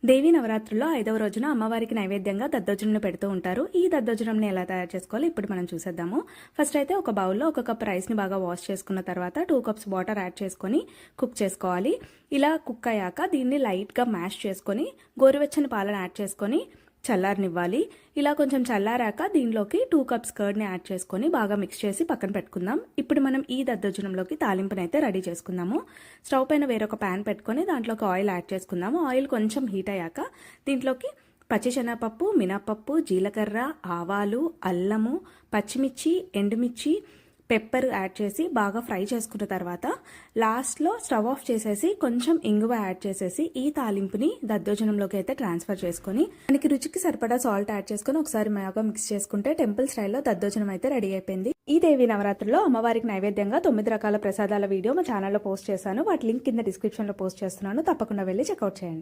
దేవీ నవరాత్రుల్లో 5వ రోజున అమ్మవారికి నైవేద్యంగా దద్దోజనంను పెడుతూ ఉంటారు. ఈ దద్దోజనంని ఎలా తయారు చేసుకోవాలో ఇప్పుడు మనం చూసేద్దాము. ఫస్ట్ అయితే ఒక బౌల్లో 1 కప్ రైస్ని బాగా వాష్ చేసుకున్న తర్వాత 2 కప్స్ వాటర్ యాడ్ చేసుకొని కుక్ చేసుకోవాలి. ఇలా కుక్ అయ్యాక దీన్ని లైట్గా మ్యాష్ చేసుకొని గోరువెచ్చని పాలను యాడ్ చేసుకొని చల్లారనివ్వాలి. ఇలా కొంచెం చల్లారాక దీనిలోకి 2 కప్స్ కర్డ్ని యాడ్ చేసుకొని బాగా మిక్స్ చేసి పక్కన పెట్టుకుందాం. ఇప్పుడు మనం ఈ దద్దోజనంలోకి తాలింపునైతే రెడీ చేసుకుందాము. స్టవ్ పైన వేరొక ప్యాన్ పెట్టుకొని దాంట్లోకి ఆయిల్ యాడ్ చేసుకుందాము. ఆయిల్ కొంచెం హీట్ అయ్యాక దీంట్లోకి పచ్చిశనగపప్పు, మినపప్పు, జీలకర్ర, ఆవాలు, అల్లము, పచ్చిమిర్చి, ఎండుమిర్చి, పెప్పర్ యాడ్ చేసి బాగా ఫ్రై చేసుకున్న తర్వాత లాస్ట్లో స్టవ్ ఆఫ్ చేసేసి కొంచెం ఇంగువ యాడ్ చేసేసి ఈ తాలింపుని దద్దోజనంలోకి అయితే ట్రాన్స్ఫర్ చేసుకొని మనకి రుచికి సరిపడా సాల్ట్ యాడ్ చేసుకొని ఒకసారి బాగా మిక్స్ చేసుకుంటే టెంపుల్ స్టైల్లో దద్దోజనం అయితే రెడీ అయిపోయింది. ఈ దేవి నవరాత్రుల్లో అమ్మవారికి నైవేద్యంగా 9 రకాల ప్రసాదాల వీడియో మా ఛానల్లో పోస్ట్ చేశాను. వాటి లింక్ కింద డిస్క్రిప్షన్లో పోస్ట్ చేస్తున్నాను. తప్పకుండా వెళ్ళి చెక్అవుట్ చేయండి.